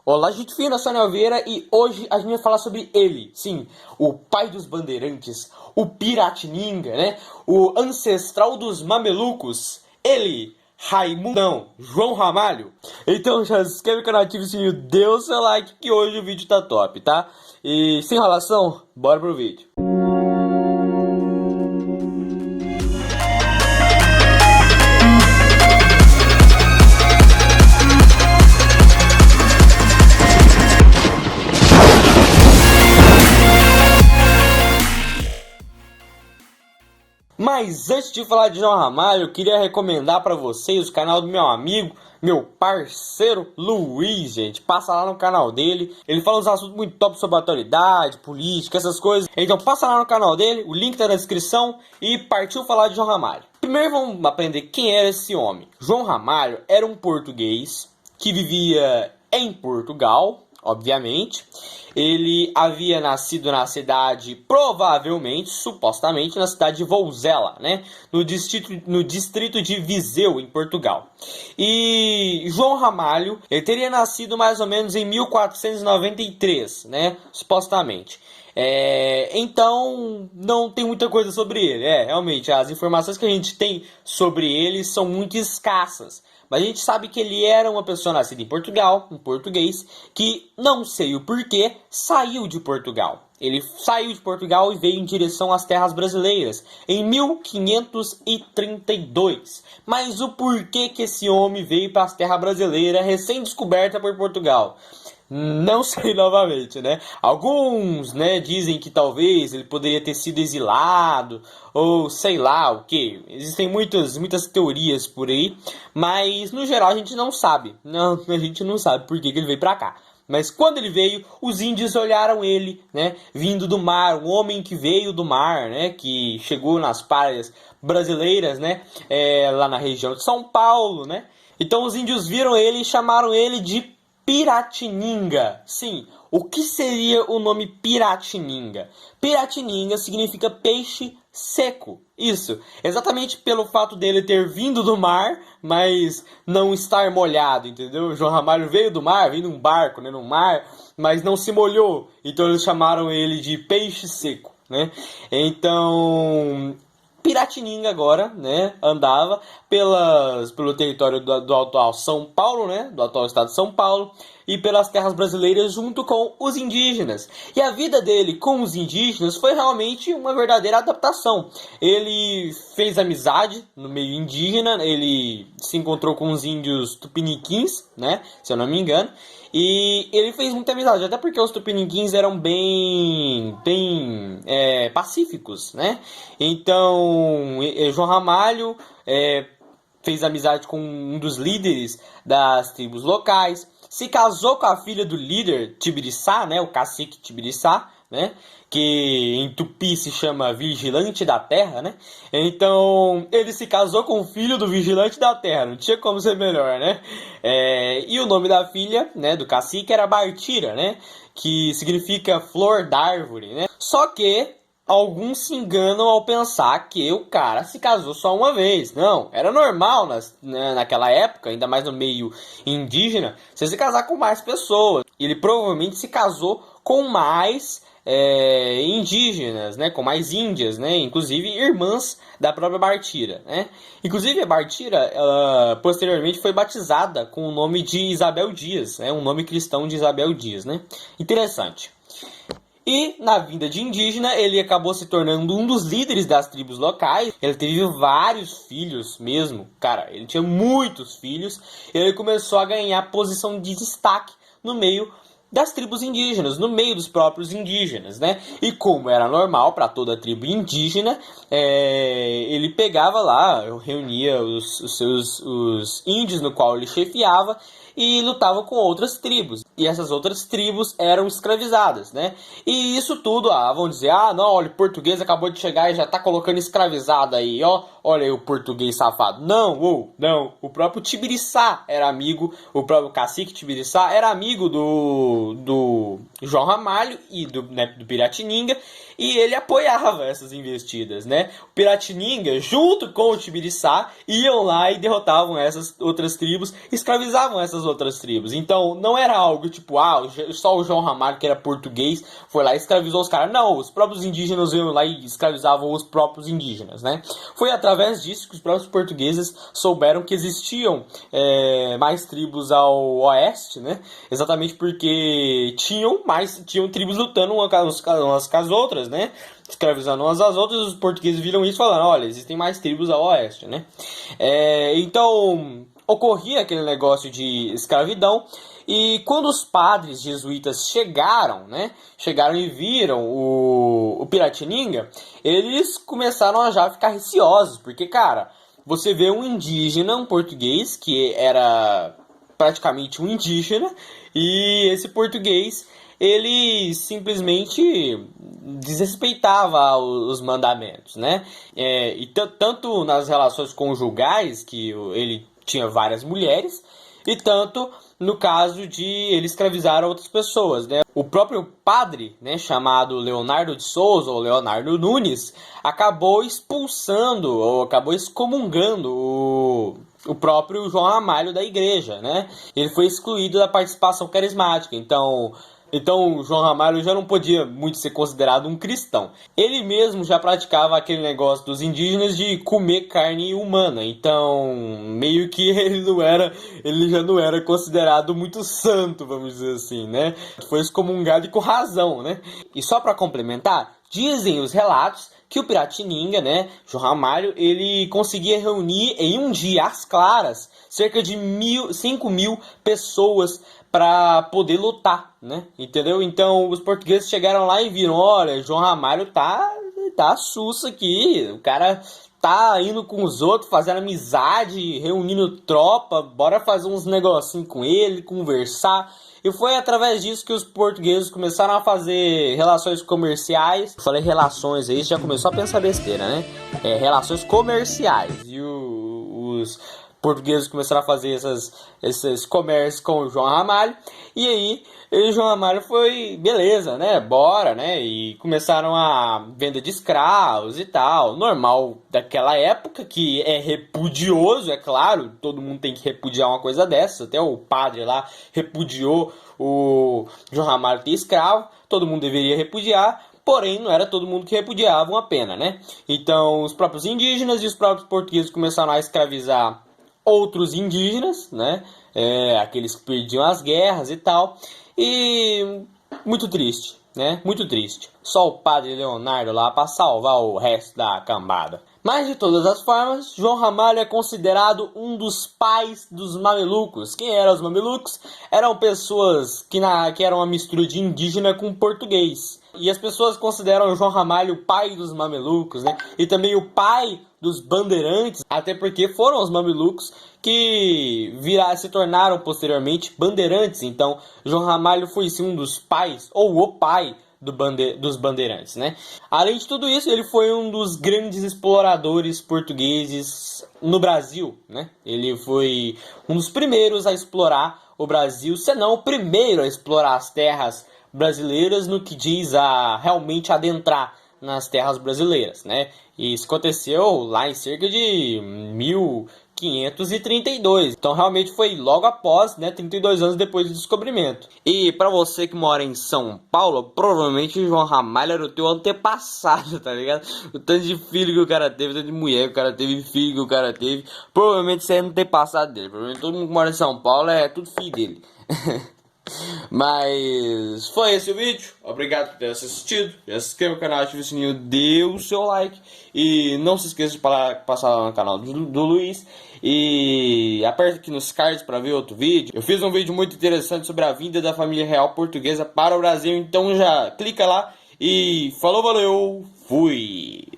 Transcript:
Olá, gente fina, eu sou o Anel Vieira e hoje a gente vai falar sobre ele, sim, o pai dos bandeirantes, o Piratininga, né? O ancestral dos mamelucos, ele, Raimundão, João Ramalho. Então já se inscreve no canal, ativa o sininho, dê o seu like que hoje o vídeo tá top, tá? E sem enrolação, bora pro vídeo. Mas antes de falar de João Ramalho, eu queria recomendar para vocês o canal do meu amigo, meu parceiro Luiz, gente. Passa lá no canal dele. Ele fala uns assuntos muito top sobre atualidade, política, essas coisas. Então passa lá no canal dele, o link tá na descrição e partiu falar de João Ramalho. Primeiro vamos aprender quem era esse homem. João Ramalho era um português que vivia em Portugal, obviamente. Ele havia nascido na cidade, provavelmente, supostamente, na cidade de Vouzela, né? No distrito de Viseu, em Portugal. E João Ramalho, ele teria nascido mais ou menos em 1493, né? Supostamente. Então, não tem muita coisa sobre ele. Realmente, as informações que a gente tem sobre ele são muito escassas. Mas a gente sabe que ele era uma pessoa nascida em Portugal, um português, que, não sei o porquê, saiu de Portugal. Ele saiu de Portugal e veio em direção às terras brasileiras, em 1532. Mas o porquê que esse homem veio para as terras brasileiras, recém-descoberta por Portugal? Não sei novamente, né? Alguns, né, dizem que talvez ele poderia ter sido exilado, ou sei lá o que. Existem muitas teorias por aí, mas no geral a gente não sabe. Não, a gente não sabe por que ele veio pra cá. Mas quando ele veio, os índios olharam ele, né, vindo do mar, um homem que veio do mar, né, que chegou nas praias brasileiras, né, lá na região de São Paulo, né. Então os índios viram ele e chamaram ele de Piratininga. Sim, o que seria o nome Piratininga? Piratininga significa peixe seco. Isso, exatamente pelo fato dele ter vindo do mar, mas não estar molhado, entendeu? João Ramalho veio do mar, veio num barco, né, no mar, mas não se molhou. Então eles chamaram ele de peixe seco, né? Então Piratininga agora, né, andava pelo território do atual São Paulo, né, do atual estado de São Paulo, e pelas terras brasileiras junto com os indígenas. E a vida dele com os indígenas foi realmente uma verdadeira adaptação. Ele fez amizade no meio indígena, ele se encontrou com os índios tupiniquins, né, se eu não me engano, e ele fez muita amizade, até porque os tupiniquins eram bem pacíficos, né? Então, João Ramalho fez amizade com um dos líderes das tribos locais, se casou com a filha do líder Tibiriçá, né? O cacique Tibiriçá, né? Que em tupi se chama Vigilante da Terra, né? Então, ele se casou com o filho do Vigilante da Terra, não tinha como ser melhor, né? E o nome da filha, né, do cacique era Bartira, né? Que significa flor da árvore, né? Só que alguns se enganam ao pensar que o cara se casou só uma vez. Não, era normal naquela época, ainda mais no meio indígena, você se casar com mais pessoas. Ele provavelmente se casou com mais indígenas, né, com mais índias, né, inclusive irmãs da própria Bartira, né. Inclusive a Bartira, ela posteriormente foi batizada com o nome de Isabel Dias, né, um nome cristão de Isabel Dias, né. Interessante. E na vinda de indígena, ele acabou se tornando um dos líderes das tribos locais. Ele teve vários filhos mesmo, cara, ele tinha muitos filhos. Ele começou a ganhar posição de destaque no meio das tribos indígenas, no meio dos próprios indígenas, né? E como era normal para toda a tribo indígena, ele pegava lá, reunia os índios no qual ele chefiava e lutava com outras tribos. E essas outras tribos eram escravizadas, né? E isso tudo, vão dizer, não, olha, o português acabou de chegar e já tá colocando escravizado aí, ó. Olha aí o português safado. Não, não. O próprio Tibiriçá era amigo, o próprio cacique Tibiriçá era amigo do João Ramalho e do Piratininga, e ele apoiava essas investidas, né? O Piratininga, junto com o Tibiriçá, iam lá e derrotavam essas outras tribos, escravizavam essas outras tribos. Então, não era algo tipo, só o João Ramalho, que era português, foi lá e escravizou os caras. Não, os próprios indígenas iam lá e escravizavam os próprios indígenas, né? Foi através disso que os próprios portugueses souberam que existiam mais tribos ao oeste, né? Exatamente porque tinham tribos lutando umas com as outras, né? Escravizando umas às outras. Os portugueses viram isso e falaram: olha, existem mais tribos ao oeste, né? Então ocorria aquele negócio de escravidão. E quando os padres jesuítas chegaram, né? Chegaram e viram o Piratininga, eles começaram a já ficar receosos, porque, cara, você vê um indígena, um português, que era praticamente um indígena, e esse português, ele simplesmente desrespeitava os mandamentos, né? E tanto nas relações conjugais, que ele tinha várias mulheres, e tanto no caso de ele escravizar outras pessoas, né? O próprio padre, né, chamado Leonardo de Souza ou Leonardo Nunes, acabou expulsando ou acabou excomungando o próprio João Ramalho da igreja, né? Ele foi excluído da participação carismática. Então João Ramalho já não podia muito ser considerado um cristão. Ele mesmo já praticava aquele negócio dos indígenas de comer carne humana. Então, meio que ele já não era considerado muito santo, vamos dizer assim, né? Foi excomungado e com razão, né? E só para complementar, dizem os relatos que o Piratininga, né, João Ramalho, ele conseguia reunir em um dia, às claras, cerca de 5.000 pessoas para poder lutar, né? Entendeu? Então os portugueses chegaram lá e viram: olha, João Ramalho tá sussa aqui, o cara tá indo com os outros, fazendo amizade, reunindo tropa, bora fazer uns negocinhos com ele, conversar. E foi através disso que os portugueses começaram a fazer relações comerciais. Eu falei relações aí, já começou a pensar besteira, né? Relações comerciais. E os portugueses começaram a fazer esses comércios com o João Ramalho. E aí, o João Ramalho foi, beleza, né? Bora, né? E começaram a venda de escravos e tal. Normal daquela época, que é repudioso, é claro. Todo mundo tem que repudiar uma coisa dessa. Até o padre lá repudiou o João Ramalho ter escravo. Todo mundo deveria repudiar. Porém, não era todo mundo que repudiava a pena, né? Então, os próprios indígenas e os próprios portugueses começaram a escravizar outros indígenas, né? Aqueles que perdiam as guerras e tal. E muito triste, né? Muito triste. Só o padre Leonardo lá para salvar o resto da cambada. Mas de todas as formas, João Ramalho é considerado um dos pais dos mamelucos. Quem eram os mamelucos? Eram pessoas que eram uma mistura de indígena com português. E as pessoas consideram João Ramalho o pai dos mamelucos, né? E também o pai dos bandeirantes, até porque foram os mamelucos que se tornaram posteriormente bandeirantes. Então, João Ramalho foi sim um dos pais, ou o pai dos bandeirantes, né? Além de tudo isso, ele foi um dos grandes exploradores portugueses no Brasil, né? Ele foi um dos primeiros a explorar o Brasil, se não o primeiro a explorar as terras brasileiras, no que diz a realmente adentrar nas terras brasileiras, né? E isso aconteceu lá em cerca de 1532. Então realmente foi logo após, né, 32 anos depois do descobrimento. E para você que mora em São Paulo, provavelmente João Ramalho era o teu antepassado, tá ligado? O tanto de filho que o cara teve, o tanto de mulher que o cara teve, filho que o cara teve, provavelmente você é antepassado dele. Provavelmente todo mundo que mora em São Paulo é tudo filho dele. Mas foi esse o vídeo. Obrigado por ter assistido. Já se inscreva no canal, ative o sininho, dê o seu like. E não se esqueça de passar lá no canal do Luiz. E aperta aqui nos cards para ver outro vídeo. Eu fiz um vídeo muito interessante sobre a vinda da família real portuguesa para o Brasil. Então já clica lá. E falou, valeu, fui!